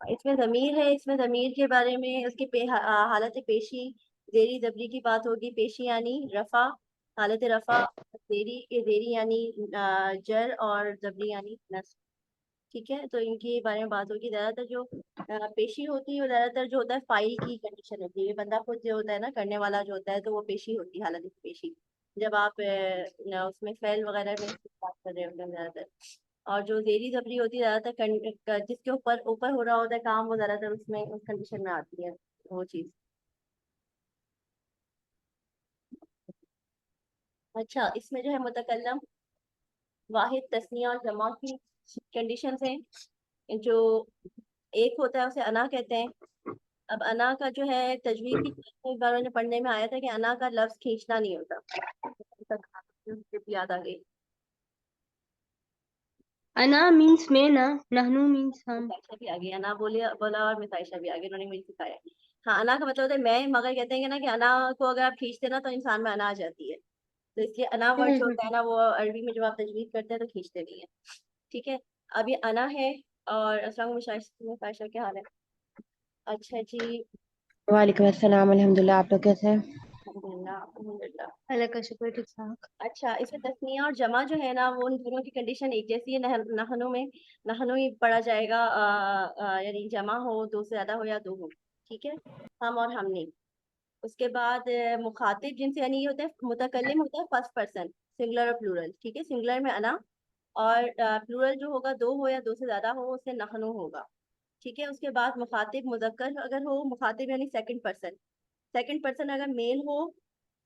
इसमें ज़मीर है, इसमें ज़मीर के बारे में उसकी हालत पेशी, ज़ेरी ज़बरी की बात होगी। पेशी यानी रफ़ा, हालत रफ़ा। ज़ेरी के ज़ेरी यानी जर, और ज़बरी यानी नस्ब। ठीक है, तो इनके बारे में बात होगी। ज़्यादातर जो पेशी होती है वो ज़्यादातर जो होता है फाइल की कंडीशन होती है। ये बंदा खुद जो होता है ना, करने वाला जो होता है, तो वो पेशी होती है, हालत पेशी। जब आप उसमें फेल वगैरह में बात कर रहे होते हैं ज़्यादातर। और जो ज़ेरी ज़बरी होती है ज़्यादातर जिसके ऊपर ऊपर हो रहा होता है काम, वो ज़्यादातर उसमें उस कंडीशन में आती है वो चीज़। अच्छा, इसमें जो है मुतकल्लम, वाहिद, तस्निया और जमा की कंडीशंस हैं। जो एक होता है उसे अना कहते हैं। अब अना का जो है तजवीद की एक बार मैंने पढ़ने में आया था कि अना का लफ्ज खींचना नहीं होता। तक याद आ गई। अना मीन्स मैं ना, नहनु मीन्स हम। मिसाइशा भी आ गई, अना बोले बोला और मिसाइशा भी आ गई, उन्होंने मुझे सिखाया। हाँ, अना का मतलब होता है मैं, मगर कहते हैं कि ना कि अना को अगर आप खींचते ना तो इंसान में अना आ जाती है। तो इसलिए अना वर्ड जो होता है ना, वो अरबी में जब आप तजवीद करते हैं तो खींचते नहीं है। ठीक है, अब ये अना है। और अस्सलाम वालेकुम मिसाइशा, क्या हाल है? अच्छा जी। वालेकुम अस्सलाम, अल्हम्दुलिल्लाह। आप लोग कैसे हैं? अल्हम्दुलिल्लाह अल्हम्दुलिल्लाह। अल्लाह का शुक्र, ठीक ठाक। अच्छा, इसमें तस्निया और जमा जो है ना, वो उन दोनों की कंडीशन एक जैसी है। नहनों में नहनों ही पढ़ा जाएगा, यानी जमा हो, दो से ज्यादा हो या दो हो। ठीक है, हम और हमने। उसके बाद मुखातिब जिनसे, यानी ये होता है मुतकल्लिम होता है फर्स्ट पर्सन, सिंगुलर और प्लूरल। ठीक है, सिंगुलर में अना, और प्लूरल जो होगा दो हो या दो से ज्यादा हो, उससे नहनु होगा। ठीक है, उसके बाद मुखातिब मुजक्कर अगर हो, मुखातिब यानी सेकंड पर्सन, सेकंड पर्सन अगर मेल हो,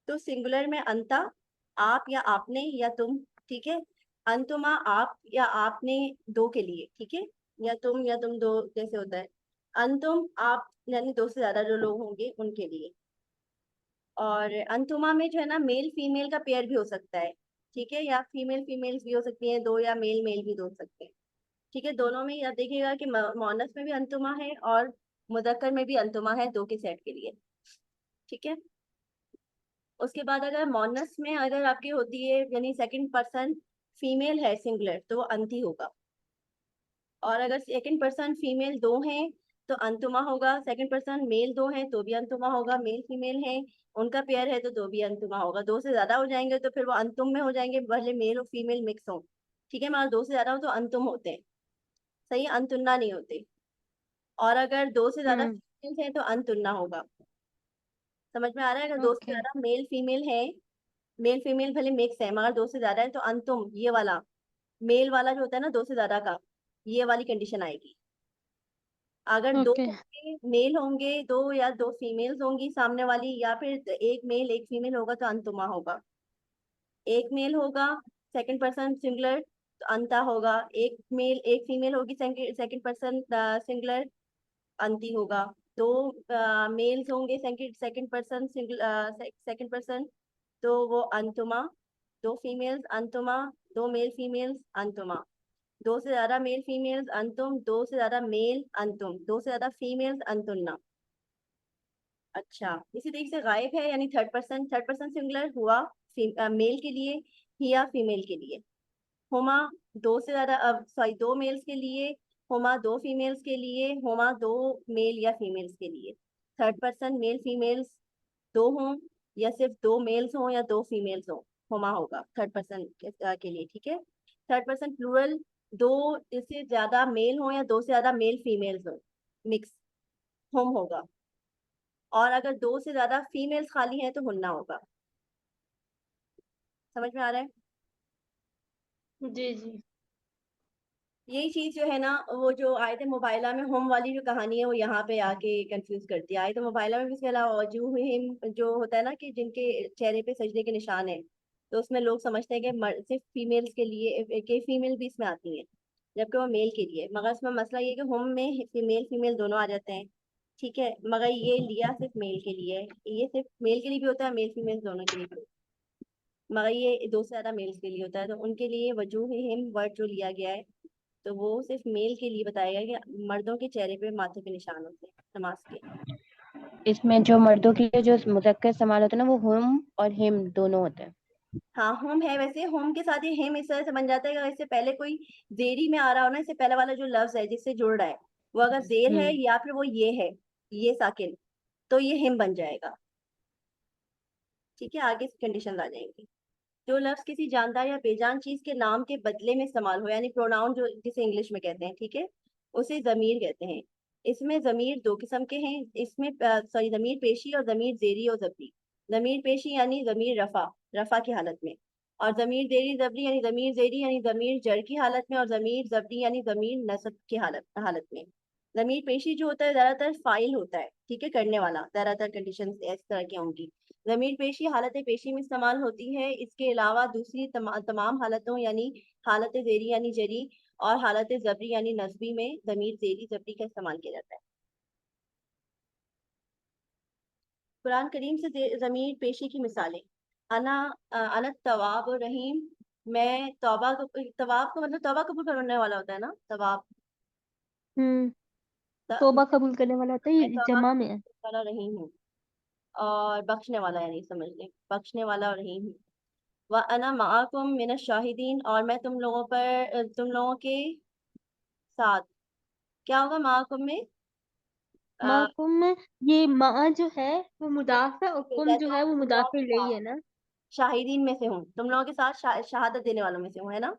तो सिंगुलर में अंता, आप या आपने या तुम। ठीक है, अंतुमा, आप या आपने, दो के लिए। ठीक है, या तुम दो जैसे होता है। अंतुम, आप यानी दो से ज्यादा जो लोग होंगे उनके लिए। और अंतुमा में जो है ना, मेल फीमेल का पेयर भी हो सकता है। ठीक है, या फीमेल फीमेल्स भी हो सकती हैं दो, या मेल मेल भी हो सकते हैं। ठीक है, दोनों में आप देखिएगा कि मोनस में भी अंतुमा है और मुदक्कर में भी अंतुमा है, दो के सेट के लिए। ठीक है, उसके बाद अगर मोनस में अगर आपकी होती है, यानी सेकंड पर्सन फीमेल है सिंगुलर, तो वो अंती होगा। और अगर सेकंड पर्सन फीमेल दो हैं तो अंतुमा होगा। सेकंड पर्सन मेल दो हैं तो भी अंतुमा होगा। मेल फीमेल है, उनका पेयर है, तो भी अंतुमा होगा। दो से ज्यादा हो जाएंगे तो फिर वो अंतुम में हो जाएंगे, भले मेल और फीमेल मिक्स हो। ठीक है, मगर दो से ज्यादा हो तो अंतुम होते हैं। सही, अंतुन्ना नहीं होते। और अगर दो से ज्यादा हम्म। फीमेल्स हैं तो अंतुन्ना होगा। समझ में आ रहा है? अगर दो से ओके। ज्यादा मेल फीमेल है, मेल फीमेल भले मिक्स है मगर दो से ज्यादा है, तो अंतुम, ये वाला मेल वाला जो होता है ना, दो से ज्यादा का, ये वाली कंडीशन आएगी। अगर दो ओके। मेल होंगे, दो या दो फीमेल्स होंगी सामने वाली, या फिर एक मेल एक फीमेल होगा, तो अंतुमा होगा। एक मेल होगा सेकंड पर्सन सिंगुलर, तो अंता होगा। एक मेल एक फीमेल होगी सेकंड पर्सन सिंगुलर, अंती होगा। दो मेल्स होंगे second second person second person, तो वो अंतुमा। दो फीमेल्स अंतुमा, दो मेल फीमेल्स अंतुमा। दो से ज्यादा मेल फीमेल्स अंतुम, दो से ज्यादा मेल अंतुम, दो से ज्यादा फीमेल्स अंतुन्ना। अच्छा, इसी तरीके से गायब है, यानी थर्ड पर्सन सिंगुलर हुआ मेल के लिए, हिया फीमेल के लिए। हुमा, दो से ज्यादा, अब सॉरी, दो मेल्स के लिए। हुमा, दो फीमेल्स के लिए। हुमा, दो मेल या फीमेल्स के लिए। थर्ड पर्सन मेल फीमेल्स दो हों, या सिर्फ दो मेल्स हों, या दो फीमेल्स हों, हुमा होगा थर्ड पर्सन के लिए। ठीक है, थर्ड पर्सन प्लूरल, दो से ज्यादा मेल हों या दो से ज्यादा मेल फीमेल्स हों, मिक्स, हुम होगा। और अगर दो से ज्यादा फीमेल्स खाली हैं तो हुन्ना होगा। समझ में आ रहा है? जी जी। यही चीज जो है ना, वो जो आयत मुबाइला में हम वाली जो कहानी है, वो यहाँ पे आके कंफ्यूज करती है। आयत मुबाइला में भी इसके अलावा वजूहिम जो होता है ना, कि जिनके चेहरे पे सजदे के निशान है, तो उसमें लोग समझते हैं कि सिर्फ फीमेल्स के लिए, कि फीमेल भी इसमें आती हैं, जबकि वो मेल के लिए। मगर इसमें मसला ये है कि हम में फीमेल फीमेल दोनों आ जाते हैं। ठीक है, मगर ये लिया सिर्फ मेल के लिए है। ये सिर्फ मेल के लिए भी होता है, मेल फीमेल दोनों के लिए भी होता है, मगर ये दो से ज्यादा मेल्स के लिए होता है। तो उनके लिए वजूहिम वर्ड जो लिया गया है, तो वो सिर्फ मेल के लिए बताया गया कि मर्दों के चेहरे पे माथे पे निशान होते हैं नमाज के। इसमें जो मर्दों के लिए जो मुज़क्कर इस्तेमाल होता है ना, वो हुम और हिम दोनों होते हैं। हाँ, होम है। वैसे होम के साथ ही हेम इस तरह से बन जाता है कि इससे पहले कोई देरी में आ रहा हो ना, इससे पहले वाला जो लफ्ज है जिससे जुड़ रहा है, वो अगर जेर है हम्म या फिर वो ये है, ये साकिन, तो ये हिम बन जाएगा। ठीक है, आगे कंडीशन आ जाएंगी। जो लफ्ज किसी जानदार या बेजान चीज के नाम के बदले में इस्तेमाल हो, यानी प्रोनाउन जो जिसे इंग्लिश में कहते हैं, ठीक है, उसे जमीर कहते हैं। इसमें जमीर दो किस्म के हैं, इसमें सॉरी, जमीर पेशी और जमीर जेरी और जबरी। जमीर पेशी यानी जमीर रफा, रफा की हालत में, और जमीर देरी जबरी यानी जमीर जेरी यानी जमीर जर की हालत में, और जमीर जबरी यानी जमीर नसब की हालत हालत में। जमीर पेशी जो होता है ज्यादातर फाइल होता है, ठीक है, करने वाला, ज्यादातर कंडीशन इस तरह की होंगी। जमीर पेशी हालत पेशी में इस्तेमाल होती है, इसके अलावा दूसरी तमाम हालतों यानी हालत जेरी यानी जरी और हालत जबरी यानी नस्बी में जमीर जेरी जबरी का इस्तेमाल किया जाता है। कुरान करीम से जमीर पेशी की मिसालें। अना अना तवाब और रहीम, मैं तौबा, तवाब का मतलब तौबा कबूल करने वाला होता है ना, तवाब। हम्म। मैं तौबा कबूल करने वाला होता है, ये तौबा जमा में है। करने वाला रहीम हूँ, और बख्शने वाला यानी समझ लें, बख्शने वाला और रहीम हूँ। व अना माकुम मिन शाहिदीन, और मैं तुम लोगों पर, तुम लोगों के साथ, क्या होगा माकुम में, माकुम में ये मा जो है वो मुदाफ है, और कुम जो कहता है हूँ वो तुम लोगों मुदाफ के इलैही साथ, है ना। शाहिदीन में से हूँ, तुम लोगों के साथ शहादत देने वालों में से हूँ, है ना।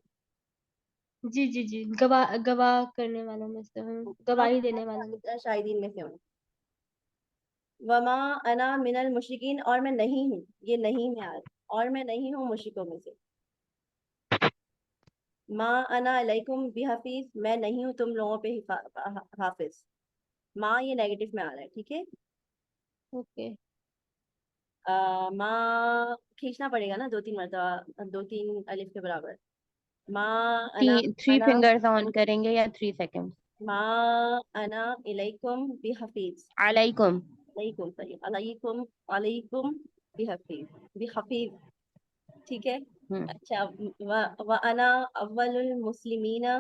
जी जी जी, गवाह गवाह करने वालों में से हूँ, तुम लोगों गवाही के देने वालों में। साथ शाहिदीन में से हूँ। वमा अना मिनल मुशरिकीन, और मैं नहीं हूँ, ये नहीं में आ रहा, और मैं नहीं हूँ मुशरिकों में से। माँ अना अलैकुम बिहफीज, मैं नहीं हूँ तुम लोगों पे हाफिज। माँ ये नेगेटिव में आ रहा है, ठीक है। ओके। माँ खींचना पड़ेगा ना 2-3 मरतबा, 2-3 अलिफ के बराबर। माँ अना, थ्री अना फिंगर्स ऑन करेंगे या 3 सेकेंड? माँ अना इलैकुम बिहफीज, अलैकुम। अलैकुम, सही, अलैकुम, अलैकुम बिहफीज, बिहफीज, ठीक है। हम्म अच्छा, व अना अव्वलुल मुस्लिमीना,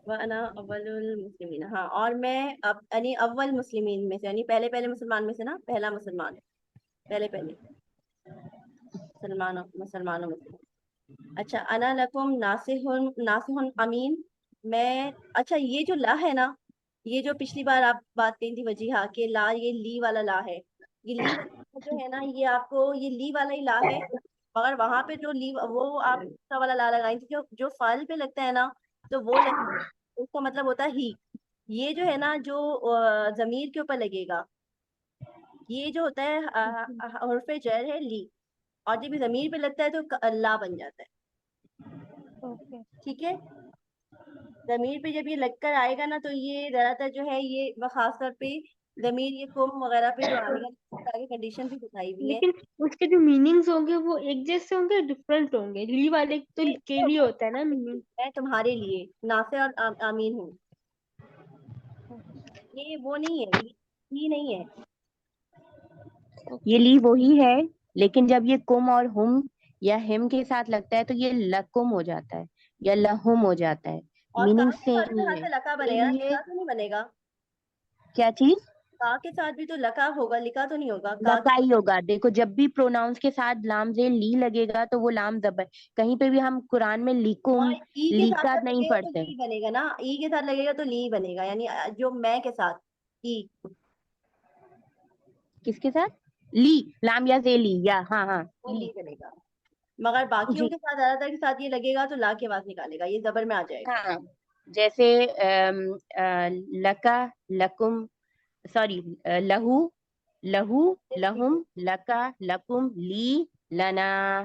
व अना अव्वलुल मुस्लिमीन, हाँ, और मैं अब यानी अव्वल मुस्लिमीन में से, यानी पहले पहले मुसलमान में से ना, पहला मुसलमान, पहले पहले मुसलमानों में से। अच्छा, अना लकुम नासिहुन, नासिहुन अमीन, मैं, अच्छा ये जो ला है ना, ये जो पिछली बार आप बात कही थी वजीहा के ला, ये ली वाला ला है, ये ली वाला जो है ना, ये आपको ये ली वाला ही ला है, मगर वहां पे जो ली वो आप दूसरा वाला ला लगाई थी, जो जो फाइल पे लगता है ना, तो वो उसका मतलब होता है ही। ये जो है ना, जो जमीर के ऊपर लगेगा, ये जो होता है हर्फ जर है ली, और जब ये जमीर पे लगता है तो ला बन जाता है, ओके। ठीक है। जमीर पे जब ये लगकर आएगा ना, तो ये ज्यादातर जो है ये खासतौर पे जमीर ये कुम वगैरह पे जो आएगा, आगे कंडीशन भी बताई हुई है। लेकिन उसके जो मीनिंग्स होंगे वो एक जैसे होंगे, डिफरेंट होंगे। ली वाले तो ये के लिए होता है ना मीनिंग। मैं तुम्हारे लिए नाफे और आमीन हूँ, ये वो नहीं है, ये नहीं है। ये ओके। ली वही है, लेकिन जब ये कुम और हुम या हिम के साथ लगता है तो ये लकुम हो जाता है या लहुम हो जाता है। और का मीनिंग के साथ सेम भी तो ही यहाँ है, से लका इसके बनेगा, लिए। लिखा तो नहीं बनेगा। क्या चीज? का के साथ भी तो लका होगा, लिखा तो नहीं होगा का के लका ही होगा। देखो, जब भी प्रोनाउंस के साथ लाम जे ली लगेगा तो वो लाम जबर। कहीं पे भी हम कुरान में और लिकुम ई के साथ लिका जब नहीं लगेगा तो पढ़ते। ली बनेगा ना, ई के साथ लगेगा तो ली बनेगा, यानी जो मैं के साथ ई, किसके साथ? ली, लाम या जे ली या, हाँ हाँ, वो ली ली। बनेगा। मगर बाकियों जी के साथ, ज्यादातर के साथ ये लगेगा तो ला की आवाज निकालेगा, ये जबर में आ जाएगा। हाँ। जैसे लका, लकुम, सॉरी, लहू, लहू, लहुम, लका, लकुम, ली, लना।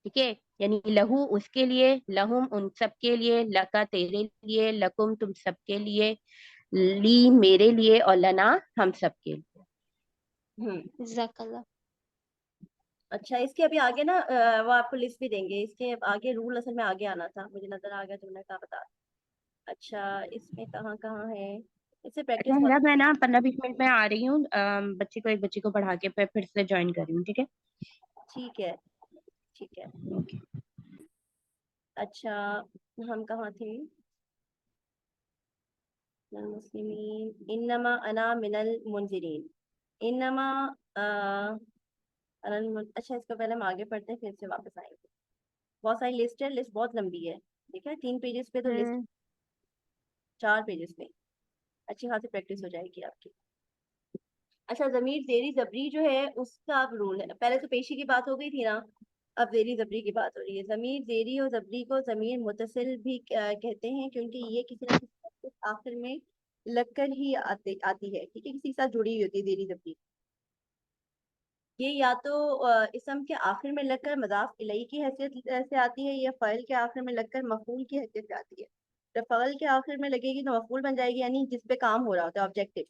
ठीक है, यानी लहू उसके लिए, लहुम उन सबके लिए, लका तेरे लिए, लकुम तुम सबके लिए, ली मेरे लिए, और लना हम सबके लिए। हम्म। जजाकल्लाह। अच्छा, इसके अभी आगे ना वो आपको लिस्ट भी देंगे, इसके आगे रूल असल में आगे आना था, मुझे नजर आ गया, तुमने कहा बता। अच्छा, इसमें कहाँ कहाँ है, इससे अच्छा प्रैक्टिस बहुत। हिला, मैं ना 15-20 मिनट में आ रही हूँ। बच्चे को, एक बच्चे को पढ़ा के फिर से ज्वाइन कर रही हूँ, ठीक है? ठीक है, ठीक है। ओके। अच्छा, हम कहाँ थे, मिनल मुस्लिमीन, इन्नमा अना मिनल मुंजिरीन, इन्नमा अच्छा, इसको पहले हम आगे पढ़ते हैं, फिर से वापस आएंगे। बहुत सारी लिस्ट है, लिस्ट बहुत लंबी है, ठीक है, 3 पेजेस पे तो लिस्ट, हम्म। 4 पेजेस में, अच्छी खासी प्रैक्टिस हो जाएगी आपकी। अच्छा, जमीर जेरी जबरी जो है उसका अब रूल है, पहले तो पेशी की बात हो गई थी ना, अब जेरी जबरी की बात हो रही है। जमीर जेरी और जबरी को जमीर मुतसिल भी कहते हैं, क्योंकि ये किसी ना किसी वक्त आखिर में लगकर ही आती है, ठीक है, किसी के साथ जुड़ी हुई होती है जेरी जबरी। ये या तो इसम के आखिर में लगकर मज़ाफ इलैही की हैसियत से आती है, या फ़इल के आखिर में लगकर मफ़ऊल की हैसियत से आती है। जब फ़इल के आखिर में लगेगी तो मफ़ऊल बन जाएगी, यानी जिस पे काम हो रहा होता है, ऑब्जेक्टिव,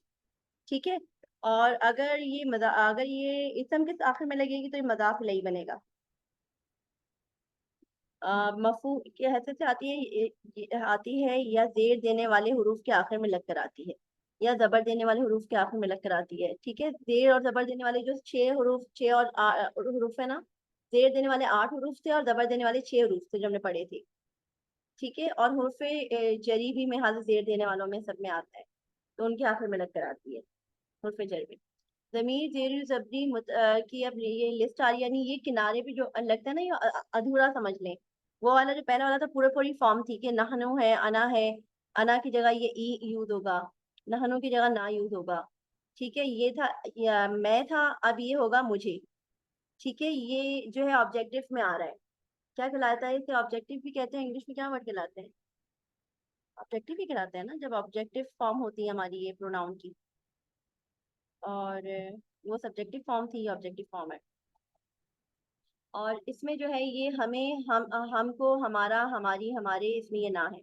ठीक है। और अगर ये इसम के आखिर में लगेगी तो ये मज़ाफ इलैही बनेगा। मफ़ऊल की हैसियत से आती है, आती है, या ज़ेर देने वाले हुरूफ के आखिर में लगकर आती है, या ज़बर देने वाले हुरूफ के आखिर में लगकर आती है, ठीक है। ज़ेर और ज़बर देने वाले जो 6 हुरूफ, 6 और हुरूफ है ना, ज़ेर देने वाले 8 हुरूफ थे और ज़बर देने वाले 6 हुरूफ थे जो हमने पढ़े थे, ठीक है। और हुरूफ़े जरी भी में हाज़िर ज़ेर देने वालों में सब में आता है, तो उनके आखिर में लगकर आती है हुरूफ़े जर में। ज़मीर ज़ेर ज़बरी की अब ये लिस्ट आ रही है, यानी ये किनारे पे जो लगता है ना, ये अधूरा समझ लें। वो वाला जो पहला वाला था पूरा पूरी फॉर्म थी कि नहनु है, अना की जगह ये ई यूज होगा, नहनु की जगह ना यूज होगा, ठीक है। ये था मैं था, अब ये होगा मुझे, ठीक है। ये जो है ऑब्जेक्टिव में आ रहा है, क्या कहलाता है इसे? ऑब्जेक्टिव भी कहते हैं, इंग्लिश में क्या वर्ड कहलाते हैं? ऑब्जेक्टिव ही कहलाते हैं ना, जब ऑब्जेक्टिव फॉर्म होती है हमारी ये प्रोनाउन की, और वो सब्जेक्टिव फॉर्म थी, ये ऑब्जेक्टिव फॉर्म है। और इसमें जो है ये हमें, हमको, हमारा, हमारी, हमारे, इसमें ये ना है,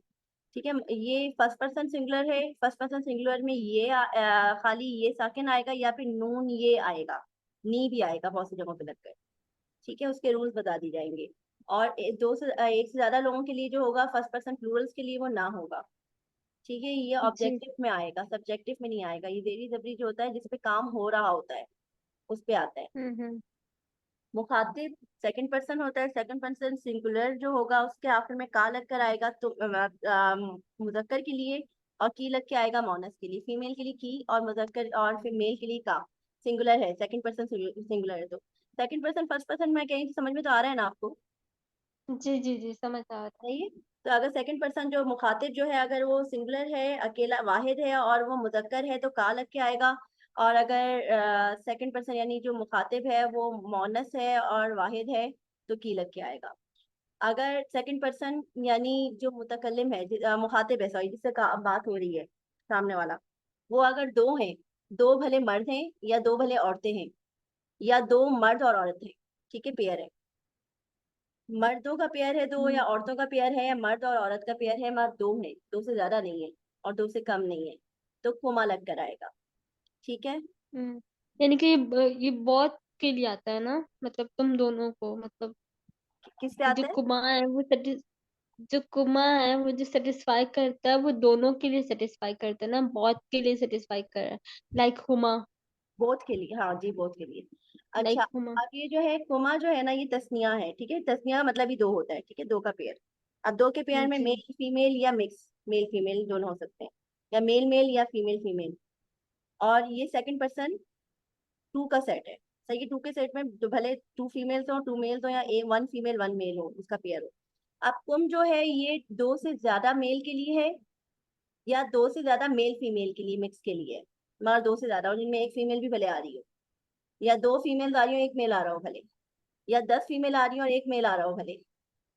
ठीक है। ये फर्स्ट पर्सन सिंगुलर है, फर्स्ट पर्सन सिंगुलर में ये खाली ये साकिन आएगा, या फिर नून ये आएगा, नी भी आएगा बहुत सी जगहों पे लगकर, ठीक है। उसके रूल्स बता दी जाएंगे। और एक से ज्यादा लोगों के लिए जो होगा फर्स्ट पर्सन प्लूरल्स के लिए वो ना होगा, ठीक है। ये जी। ऑब्जेक्टिव में आएगा, सब्जेक्टिव में नहीं आएगा। ये जेरी जबरी जो होता है जिसपे काम हो रहा होता है उस पे आता है। हम्म। मुखातिब सेकंड पर्सन होता है, सेकंड पर्सन सिंगुलर जो होगा उसके आखिर में का लग कर आएगा, तो मुजक्कर के लिए, और की लग के आएगा मोनस के लिए, फीमेल के लिए की, और मुजक्कर और फिर मेल के लिए का। सिंगुलर है, सेकंड पर्सन सिंगुलर है, तो सेकंड पर्सन फर्स्ट पर्सन मैं कहीं से समझ में तो आ रहा है ना आपको? जी जी जी, समझ आ रहा सही है। तो अगर सेकंड पर्सन जो मुखातिब जो है अगर वो सिंगुलर है, अकेला वाहिद है, और वो मुजक्कर है, तो का लग के आएगा। और अगर सेकंड पर्सन यानी जो मुखातिब है वो मोनस है और वाहिद है, तो की लग के आएगा। अगर सेकंड पर्सन यानी जो मुतकल्लिम है, मुखातिब है, सॉरी, जिससे बात हो रही है सामने वाला, वो अगर दो हैं, दो भले मर्द हैं या दो भले औरतें हैं, या दो मर्द और औरत है, ठीक है, पेयर है, मर्दों का पेयर है दो, है। या औरतों का पेयर है, या मर्द और औरत का पेयर है, मर्द दो है, दो से ज्यादा नहीं है और दो से कम नहीं है, तो कुमा लग कर आएगा, ठीक है। यानी कि ये बहुत के लिए आता है ना, मतलब तुम दोनों को, मतलब किस पे जो आता है? कुमा है वो जो कुमा है वो जो सेटिस्फाई करता है वो दोनों के लिए सेटिस्फाई करता है ना, बहुत के लिए सेटिस्फाई कर रहा है। लाइक हुमा। बोथ के लिए, हाँ जी, बोथ के लिए। अच्छा, लाइक हुमा। अब ये जो है कुमा जो है ना, ये तस्निया है, ठीक है। तस्निया मतलब ही दो होता है, ठीक है, दो का पेयर। अब दो के पेयर में जी। मेल फीमेल या मिक्स, मेल फीमेल दोनों हो सकते हैं, या मेल मेल या फीमेल फीमेल। और ये सेकंड पर्सन टू का सेट है, सही है। टू के सेट में भले टू फीमेल्स हो, टू मेल्स हो, या वन फीमेल वन मेल हो, उसका पेयर हो। अब कुम जो है ये दो से ज्यादा मेल के लिए है, या दो से ज्यादा मेल फीमेल के लिए, मिक्स के लिए है, मगर दो से ज्यादा, और जिनमें एक फीमेल भी भले आ रही हो, या दो फीमेल आ रही हो एक मेल आ रहा हो भले, या 10 फीमेल आ रही हो और एक मेल आ रहा हो भले,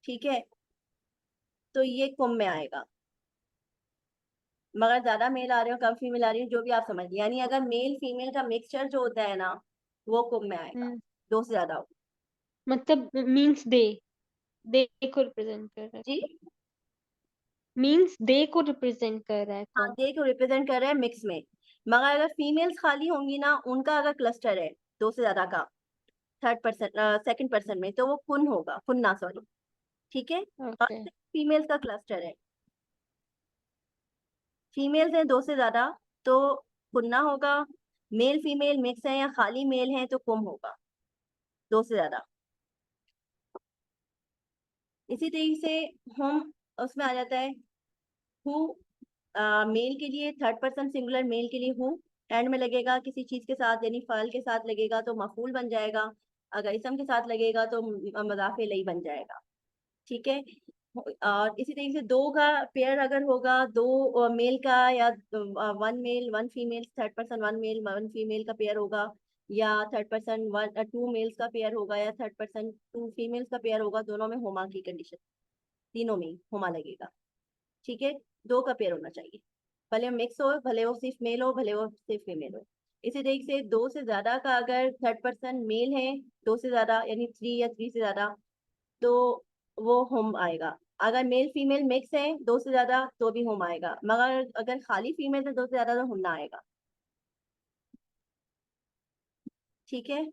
ठीक है, तो ये कुम में आएगा। मगर ज्यादा मेल आ रहे हो कम फीमेल आ रही हो, जो भी आप समझ लीजिए, यानी अगर मेल फीमेल का मिक्सचर जो होता है ना, वो कुम में आएगा, हम्म। दो से ज्यादा हो। मतलब मीन्स दे को रिप्रेजेंट कर रहा है। जी, मीन्स दे को रिप्रेजेंट कर रहा है हाँ, कौन। दे को रिप्रेजेंट कर रहे हैं मिक्स में। मगर अगर फीमेल्स खाली होंगी ना, उनका अगर क्लस्टर है दो से ज्यादा का, थर्ड पर्सन सेकंड पर्सन में, तो वो कुन होगा, कुन्ना, सॉरी, ठीक है। और ओके। फीमेल्स का क्लस्टर है, फीमेल्स हैं दो से ज्यादा, तो कुन्ना होगा। मेल फीमेल मिक्स है या खाली मेल है तो कुम होगा, दो से ज्यादा। इसी तरीके से हम उसमें आ जाता है हु, मेल के लिए थर्ड पर्सन सिंगुलर, मेल के लिए हु एंड में लगेगा किसी चीज के साथ, यानी फाइल के साथ लगेगा तो मफूल बन जाएगा, अगर इसम के साथ लगेगा तो मजाफ इलैही बन जाएगा, ठीक है। और इसी तरीके से दो का पेयर अगर होगा, दो मेल का, या one male one female, third person one male one female का पेयर होगा, या third person one two males का पेयर होगा, या थर्ड पर्सन टू फीमेल्स का पेयर होगा, दोनों में होमा की कंडीशन, तीनों में ही होमा लगेगा। ठीक है, दो का पेयर होना चाहिए, भले वो मिक्स हो, भले वो सिर्फ मेल हो, भले वो सिर्फ फीमेल हो। इसी तरीके से दो से ज्यादा का अगर थर्ड पर्सन मेल है, दो से ज्यादा यानी थ्री या थ्री से ज्यादा, तो वो होम आएगा। अगर मेल फीमेल मिक्स है दो से ज्यादा तो भी होम आएगा, मगर अगर खाली फीमेल है दो से ज्यादा तो होम ना आएगा। ठीक है।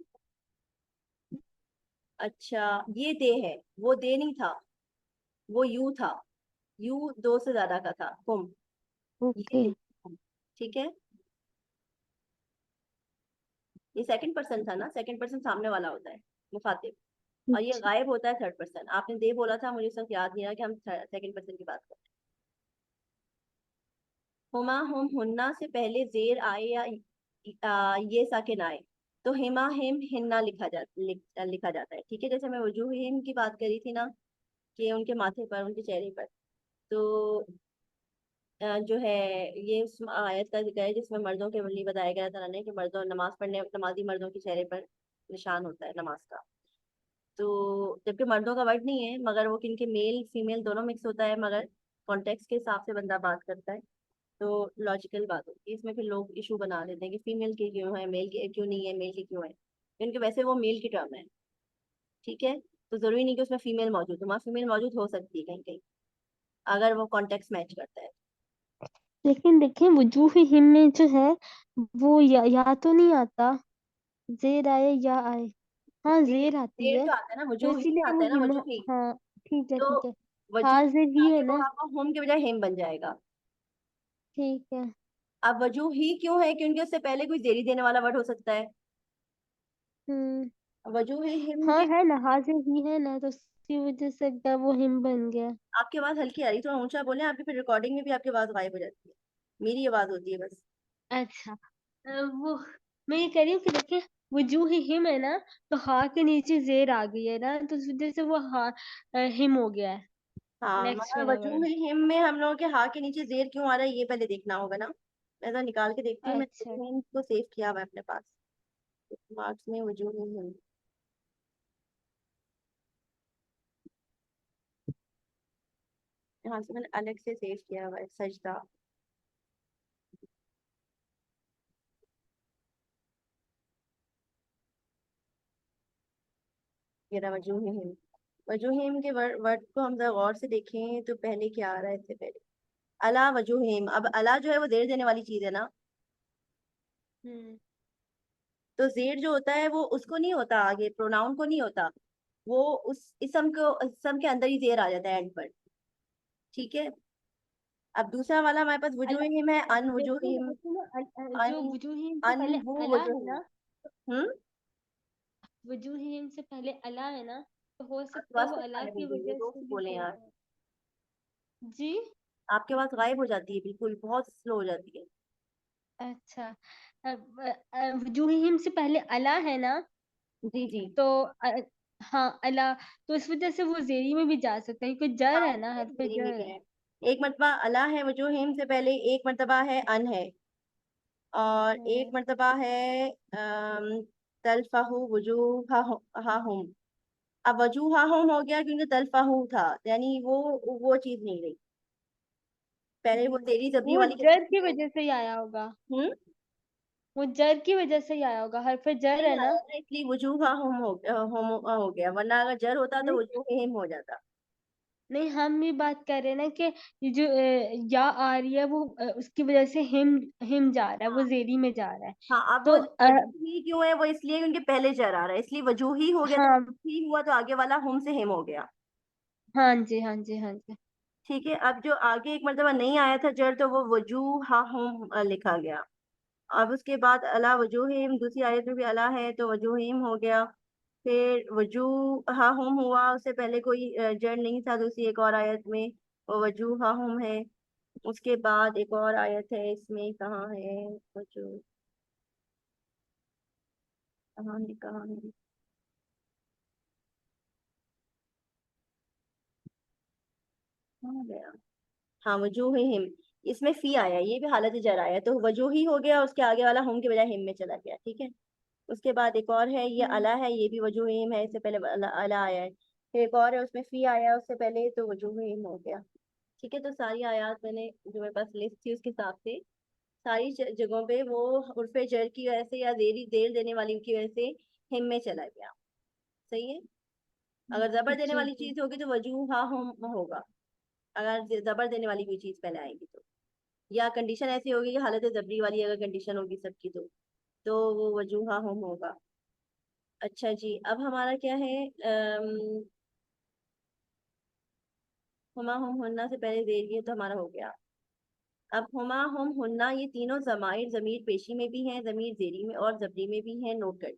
अच्छा, ये दे है, वो दे नहीं था, वो यू था, यू दो से ज्यादा का था, हुम, ये ओके। दे। ठीक है, ये सेकंड पर्सन था ना, सेकंड पर्सन सामने वाला होता है, मुखातिब, और ये अच्छा। गायब होता है थर्ड पर्सन। आपने दे बोला था, मुझे सब याद नहीं रहा कि हम सेकंड पर्सन की बात कर रहे हैं। हुमा हुम हुन्ना से पहले जेर आए या ये साकिन आए तो हिमा हिम हिन्ना लिखा जाता है। ठीक है, जैसे मैं वजूहिम की बात करी थी ना, कि उनके माथे पर, उनके चेहरे पर, तो जो है, ये उस आयत का जिक्र है जिसमें मर्दों के लिए बताया गया था ने कि मर्दों नमाज पढ़ने, नमाजी मर्दों के चेहरे पर निशान होता है नमाज का। तो जबकि मर्दों का वर्ड नहीं है, मगर वो किनके मेल फीमेल दोनों मिक्स होता है, मगर कॉन्टेक्स्ट के हिसाब से बंदा बात करता है, तो लॉजिकल बात होती है। इसमें फिर लोग इशू बना लेते हैं कि फीमेल के क्यों है, मेल के क्यों नहीं है, मेल के क्यों है, क्योंकि वैसे वो मेल की टर्म है। ठीक है, तो जरूरी नहीं कि उसमें फीमेल मौजूद हो, वहाँ फीमेल मौजूद हो सकती है कहीं कहीं, अगर वो कॉन्टेक्स्ट मैच करता है। लेकिन देखिए वजूहिहिम में जो है वो या तो नहीं आता, जेर आए या आए। हाँ देर जेर आती देर है तो आता है ना, तो वजूही इसीलिए वो आता है ना, हिम। वजूही। हाँ ठीक है तो ठीक है। वजूही हाजिर ही है आगे वो ना। आपका होम के बजाय हेम बन जाएगा। ठीक है। अब वजूही क्यों है, क्योंकि उससे पहले कोई जेरी देने वाला वर्ड हो सकता है। हम्म। वजूही हिम हाँ के, है ना, हाजिर ही है ना, तो उसकी वजह से क्या वो हिम बन गया। आपकी आवाज हल्की आ रही, थोड़ा ऊंचा बोले, आपकी फिर रिकॉर्डिंग में भी आपकी आवाज गायब हो जाती है, मेरी आवाज होती है बस। अच्छा। वो मैं ये कह रही हूँ कि देखिए वजूहिहिम है ना, तो हा के नीचे जेर आ गई है ना, तो उस वजह से वो हा हिम हो गया है। हाँ, नेक्स्ट मगर वाला वर्ड। वजूही हिम में हम लोगों के हा के नीचे जेर क्यों आ रहा है, ये पहले देखना होगा ना। मैं जरा निकाल के देखती हूँ, मैं अच्छा। वजूही हिम को सेव किया हुआ है अपने पास मार्क्स में, वजूही हिम। यहाँ से मैंने अलग से सेव किया हुआ है, सजदा। ये रहा वजूही हिम। वजूही हिम के वर्ड को हम जरा गौर से देखें तो पहले क्या आ रहा है, इससे पहले अला वजूही हिम। अब अला जो है वो देर देने वाली चीज है ना, हम्म। तो जेर जो होता है वो उसको नहीं होता, आगे प्रोनाउन को नहीं होता, वो उस इसम के अंदर ही जेर आ जाता है एंड पर। ठीक है, अब दूसरा वाला हमारे पास अला। वजूहिम है, अन देखिए वजूहिम, देखिए ना अन जो वजूहिम से अन पहले वो अला है वजूहिम। ना, हम्म, वजूहिम से पहले अला है ना, तो हो आपकी सकता है आवाज वो तो अला गायब हो की गई है, वजह तो से भी बोले बोल यार, रहे हैं जी। आपकी आवाज गायब हो जाती है, बिल्कुल बहुत स्लो हो जाती है। अच्छा। वजूहिम से पहले अला है ना, जी जी। तो हाँ अला, तो इस वजह से वो जेरी में भी जा सकता है क्योंकि जर हाँ, है ना, हर पे मेरी जर भी है। है। एक मरतबा अला है वजूहिम से पहले, एक मरतबा है अन है, और एक हम्म। मरतबा है तलफहु वजूहहुम। अब वजूहहुम हो गया क्योंकि तलफहु था, यानी वो चीज नहीं रही, पहले वो तेरी जबरी वो वाली जर की कंडीशन। वजह से ही आया होगा। हम्म, वो जर की वजह से ही आया होगा, हर पे जर नहीं है आया ना। था इसलिए वजूहहुम हो गया, वरना अगर जर होता तो नहीं वजूहिम हो जाता। नहीं, हम ये बात कर रहे हैं ना कि ये जो या आ रही है वो उसकी वजह से हिम जा रहा है, वो हाँ जेरी में जा रहा है। हाँ, अब वो तो वजूही क्यों है, वो इसलिए क्योंकि पहले जर आ रहा है, इसलिए वजूही हो गया, तो हाँ वजूही हुआ तो आगे वाला हुम से हिम हो गया। हाँ जी हाँ जी हाँ जी। ठीक है, अब जो आगे एक मरतबा नहीं आया था जर, तो वो वजूहहुम लिखा गया। अब उसके बाद अला वजूहिम, दूसरी आयत में भी अला है तो वजूहिम हो गया। फिर वजूहहुम हुआ, उससे पहले कोई जड़ नहीं था, दूसरी एक और आयत में वो वजूहहुम है। उसके बाद एक और आयत है, इसमें कहाँ है वजू, कहाँ है। कहाँ गया? हाँ वजूहिहिम, इसमें फी आया, ये भी हालत जर आया, तो वजूही हो गया, उसके आगे वाला हम के बजाय हिम में चला गया, ठीक है। उसके बाद एक और है, ये अला है, ये भी वजूहिम है, इससे पहले अला, अला आया है। फिर एक और है, उसमें फी आया उससे पहले, तो वजूहिम हो गया। ठीक है, तो सारी आयात मैंने जो मेरे पास लिस्ट थी उसके हिसाब से सारी जगहों पे वो उर्फे जर की वजह से या देरी देर देने वाली की वजह से हिम में चला गया। सही है। अगर जबर देने जी वाली जी चीज होगी तो वजूहा हम होगा, अगर जबर देने वाली कोई चीज पहले आएगी तो, या कंडीशन ऐसी होगी कि हालत जबरी वाली अगर कंडीशन होगी सबकी तो वो वजूहा हम होगा। अच्छा जी, अब हमारा क्या है, हुमा हम हुन्ना से पहले दे दिए तो हमारा हो गया। अब हुमा हम हुन्ना ये तीनों जमाइर जमीर पेशी में भी हैं, जमीर जेरी में और जबरी में भी हैं, नोट कर।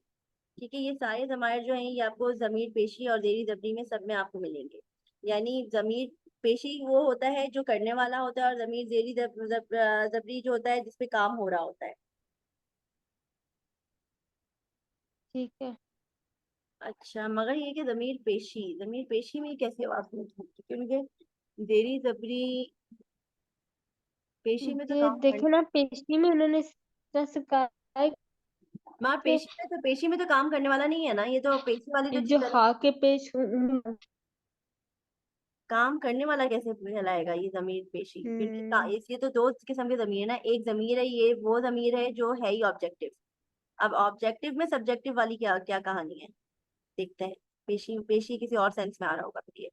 ठीक है, ये सारे जमाइर जो हैं ये आपको जमीर पेशी और जेरी जबरी में सब में आपको मिलेंगे। यानी जमीर पेशी वो होता है जो करने वाला होता है, और जमीर जेरी जबरी जो होता है जिसपे काम हो रहा होता है। ठीक है। अच्छा, मगर ये कि जमीर पेशी में कैसे वाक़ होती है, क्योंकि जेरी जबरी पेशी में तो ये काम देखे करने, ना पेशी में उन्होंने इस तरह से कहा है माँ कि पेशी में तो काम करने वाला नहीं है ना, ये तो पेशी वाली तो ये चीज जो अलग। हा के पेश काम करने वाला कैसे कहलाएगा ये जमीर पेशी, क्योंकि इसलिए तो दो किस्म के जमीर है ना, एक जमीर है ये वो जमीर है जो है ही ऑब्जेक्टिव। अब ऑब्जेक्टिव में सब्जेक्टिव वाली क्या क्या कहानी है, देखते हैं। पेशी पेशी किसी और सेंस में आ रहा होगा फिर ये,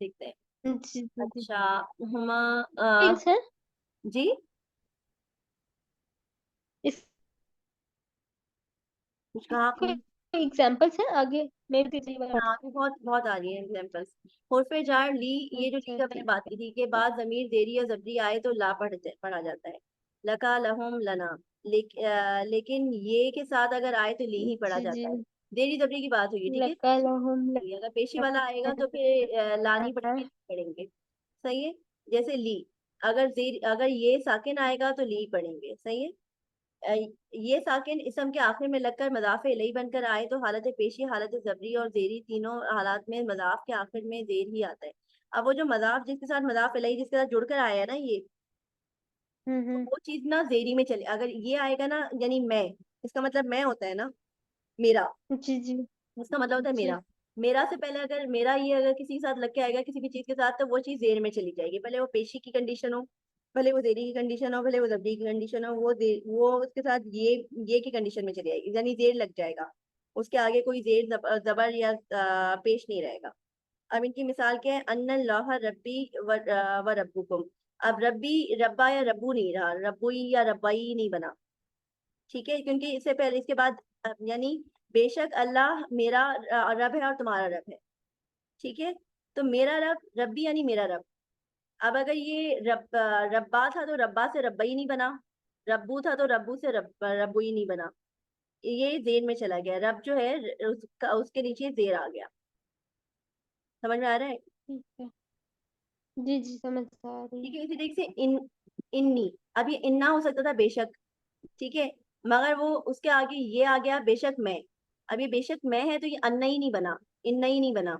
देखते हैं। जी जी जी अच्छा, हुमा थिंग्स है जी, इसके कुछ कहा आपने? एग्जांपल्स हैं आगे मैं भी कई बार हाँ, अभी बहुत बहुत आ रही है एग्जाम्पल्स। हुर्फे जार ली, ये जो ली ओके का ओके मैंने बात की थी कि बाद जमीर देरी या जबरी आए तो ला पढ़ा जाता है। लका लहुम लना, लेकिन ये के साथ अगर आए तो ली ही पढ़ा जी जी जाता है। देरी जबरी की बात हुई है, ठीक है। लका लहुम अगर पेशी वाला आएगा तो फिर ला नहीं पढ़ेंगे, पढ़ेंगे। सही है। जैसे ली, अगर ये साकिन आएगा तो ली पढ़ेंगे, सही है। अ, ये साकिन इसम के आखिर में लगकर मजाफ इलही बनकर आए तो हालत पेशी, हालत जबरी और जेरी तीनों हालात में मजाफ के आखिर में जेर ही आता है। अब वो जो मजाफ जिसके साथ मजाफ इलही जिसके साथ जुड़कर आया है ना ये, तो हम्म वो चीज ना जेरी में चले, अगर ये आएगा ना यानी मैं, इसका मतलब मैं होता है ना, मेरा, जी जी इसका मतलब होता है जी मेरा। मेरा से पहले अगर मेरा ये अगर किसी के साथ लग के आएगा किसी भी चीज के साथ, तो वो चीज जेर में चली जाएगी, भले वो पेशी की कंडीशन हो, भले वो जेरी की कंडीशन हो, भले वो जबरी की कंडीशन हो, वो उसके साथ ये की कंडीशन में चली जाएगी, यानी जेर लग जाएगा। उसके आगे कोई जेर जबर या पेश नहीं रहेगा। अब इनकी मिसाल क्या है, अन्नल्लाह रब्बी व रब्बुकुम। अब रब्बी रब्बा या रब्बू नहीं रहा, रब्बुई या रब्बाई नहीं बना। ठीक है, क्योंकि इससे पहले इसके बाद यानी बेशक अल्लाह मेरा रब है और तुम्हारा रब है। ठीक है, तो मेरा रब रब्बी यानी मेरा रब। अब अगर ये रब्बा था तो रब्बा से रब्बई नहीं बना, रब्बू था तो रब्बू से रब्बुई नहीं बना, ये जेर में चला गया। रब जो है उसके नीचे जेर आ गया। समझ में आ रहा है? ठीक है जी जी समझ आ रही ठीक है है, इसी तरीके से इन्नी, अब ये इन्ना हो सकता था बेशक, ठीक है, मगर वो उसके आगे ये आ गया बेशक मैं। अब ये बेशक मैं है तो ये अन्ना ही नहीं बना, इन्ना ही नहीं बना।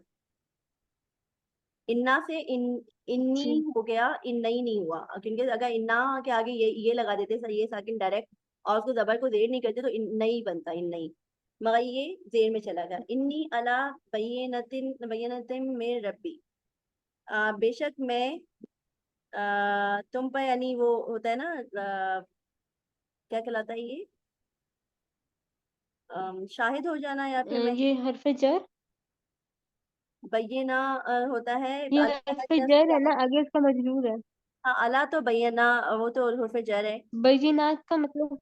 इन्ना से इन्नी जी हो गया, इन्ना ही नहीं हुआ, क्योंकि अगर इन्ना के आगे ये लगा देते सर, ये साकिन डायरेक्ट, और उसको जबर को जेर नहीं करते तो इन्ना ही बनता, इन्ना ही, मगर ये जेर में चला गया। इन्नी अला बैनतिन में रब्बी, बेशक मैं तुम पर, यानी वो होता है ना, क्या कहलाता है ये, शाहिद हो जाना, या फिर मैं ये हरफ जर बैना होता है ये अल्लाह हरफ का जर है क्या। ना आगे उसका मजरूर है हाँ, अला तो बैना, वो तो हुर्फ जर है, बैजिनात का मतलब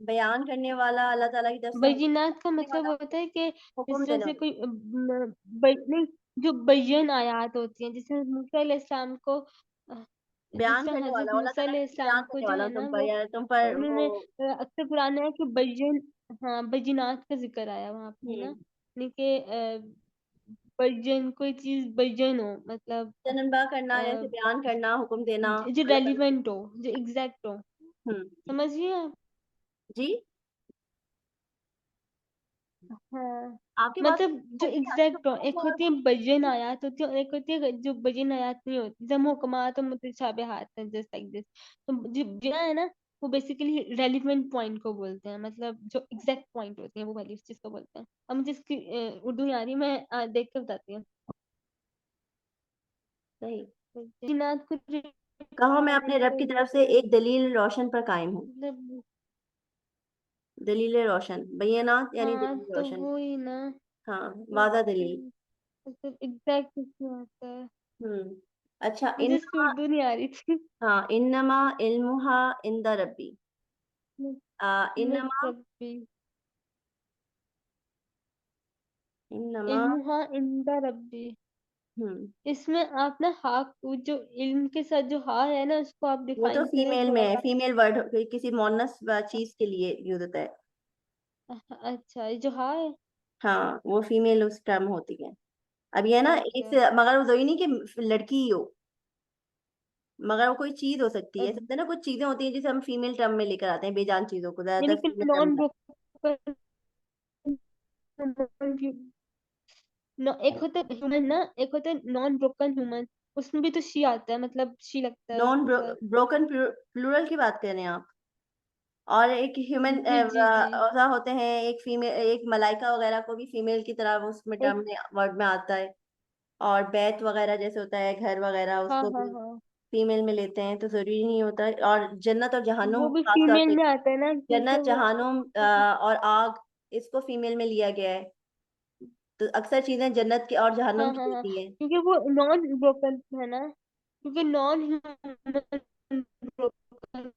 बयान करने वाला, अल्लाह ताला की तरफ से बैजिनात का करने मतलब वाला, होता है कि हुक्म जिस तरह देने से वाला। कोई नहीं जो बैयन आयात होती हैं जिसमें मूसा अलैहिस्सलाम को जिस बयान तरह करने हजरत वाला, अल्लाह मूसा ताला बयान अलैहिस्सलाम को करने जो वाला है हूँ ना तुम पर, वो या तुम पर वो। उन्होंने अक्सर कुरान में है कि बैयन हाँ बैजिनात का जिक्र आया वहां पे ना हम्म, यानी कि बैयन कोई चीज बैयन हो मतलब तनबा करना, जैसे अ, बयान करना, हुक्म देना, जो अल्लाह ताला। रेलिवेंट हो जो एग्जैक्ट हो हम्म, समझिए आप जी, हाँ आपके पास मतलब जो एग्जैक्ट एक होती है बजन आयात होती है और एक होती है जो बजन आयात नहीं होती, जब मुहकमात और मुतशाबिहात हैं जस्ट लाइक दिस। तो जो है ना वो बेसिकली रेलिवेंट पॉइंट को बोलते हैं, मतलब जो एग्जैक्ट पॉइंट होती है वो वाली उस चीज को बोलते हैं। अब मुझे इसकी उर्दू नहीं आ रही, मैं देख के बताती हूँ। सही। जिन्नात को कहो मैं अपने रब की तरफ से एक दलील रोशन पर कायम हूँ। मतलब दलील रोशन, बैनात यानी हाँ दलील तो रोशन। वो ही ना, हाँ, वाज़ा दलील। मतलब एग्जैक्ट इसमें आता है। अच्छा, मुझे इसकी इन्नमा, उर्दू नहीं आ रही थी। हाँ, इन्नमा इल्मुहा इंदा रब्बी। इन्नमा, रब्बी इन्नमा, इल्मुहा इंदा रब्बी। हम्म इसमें आप ना हा वो जो इल्म के साथ जो हा है ना उसको आप वो तो डिफाइन करें फीमेल में थोड़ा है, सा। फीमेल वर्ड किसी मोनस चीज के लिए यूज होता है। अच्छा ये जो हा है। हाँ, वो फीमेल उस टर्म होती है। अब ये है ना, एक ओके। से मगर वो जरूरी नहीं कि लड़की ही हो, मगर वो कोई चीज हो सकती है। अब सकते हैं ना, कुछ चीजें होती हैं जिसे हम फीमेल टर्म में लेकर आते हैं, बेजान चीजों को यानी ज्यादातर कि फीमेल टर्म नॉन में। ब्रोकन एक होता है ह्यूमन ना, एक होता है नॉन ब्रोकन ह्यूमन, उसमें भी तो शी आता है, मतलब शी लगता है नॉन उसके साथ। ब्रोकन प्लूरल की बात कर रहे हैं आप? और एक ह्यूमन जी जी जी। ऐसा होते हैं, एक फीमेल, एक मलाइका वगैरह को भी फीमेल की तरह वो उसमें टर्म एक में वर्ड में आता है। और बैत वगैरह जैसे होता है, घर वगैरह, हाँ उसको हाँ भी हाँ फीमेल में लेते हैं, तो जरूरी नहीं होता। और जन्नत और वो जहन्नुम भी खासतौर फीमेल से, में आता है ना क्योंकि जन्नत वो जहन्नुम और आग, इसको फीमेल में लिया गया है। तो अक्सर चीजें जन्नत की और जहन्नुम हाँ की हाँ हाँ होती हैं। क्योंकि वो नॉन ब्रोकन है ना, क्योंकि non human broken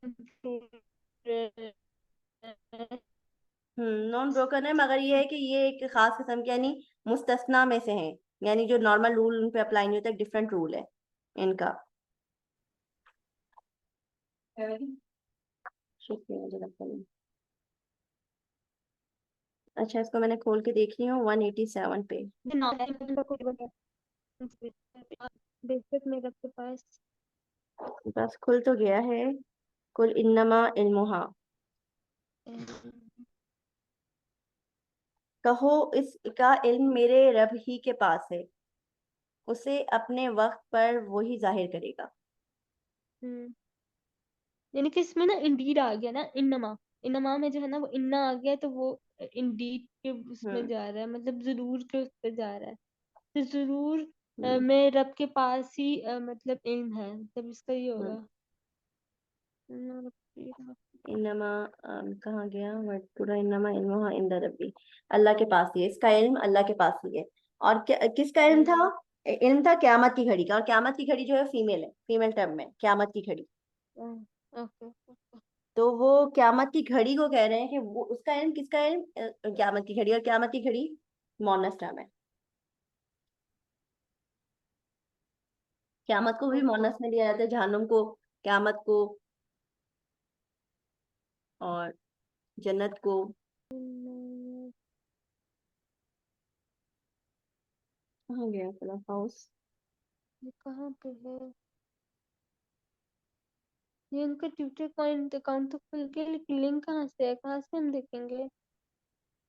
non broken है, मगर ये है कि ये एक खास किस्म के यानी मुस्तस्ना में से हैं। यानी जो नॉर्मल रूल उन पे अप्लाई नहीं होता, एक डिफरेंट रूल है इनका। शुक्रिया जनाब। अच्छा, इसको मैंने खोल के देख रही हूँ 187 पे। बेशक मेरे के पास बस खुल तो गया है। कुल इन्नमा इल्मुहा, कहो इसका इल्म मेरे रब ही के पास है, उसे अपने वक्त पर वही जाहिर करेगा। हम्म यानी कि इसमें ना इंडीड आ गया ना, इन्नमा इन्नमा में जो है ना वो इन्ना आ गया, तो वो इंडीड के उसमें हम्म जा रहा है, मतलब जरूर के उस पर जा रहा है। तो जरूर हम्म मेरे रब के पास ही मतलब इल्म है, मतलब इसका ये हम्म होगा। इन्ना रब्बी इन्नमा, कहाँ गया वर्ड पूरा? इन्नमा इल्मुहा इंदा रब्बी, अल्लाह के पास ही है, इसका इल्म अल्लाह के पास ही है। और किसका इल्म था? इल्म था क्यामत की घड़ी का। और क्यामत की घड़ी जो है फीमेल है, फीमेल टर्म में क्यामत की घड़ी। ओके। तो वो क्यामत की घड़ी को कह रहे हैं कि वो उसका इल्म, किसका इल्म? क्यामत की घड़ी। और क्यामत की घड़ी मोनस टर्म है। क्यामत को भी ओके। मोनस में लिया जाता है, जहन्नुम को, क्यामत को, और जन्नत को। कहाँ गया क्लब हाउस? ये कहाँ पे है? ये उनका ट्विटर अकाउंट अकाउंट तो खुल गया, लेकिन लिंक कहाँ से है, कहाँ से हम देखेंगे?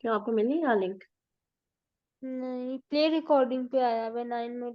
क्यों, आपको मिल नहीं रहा लिंक? नहीं, प्ले रिकॉर्डिंग पे आया हुआ 9 में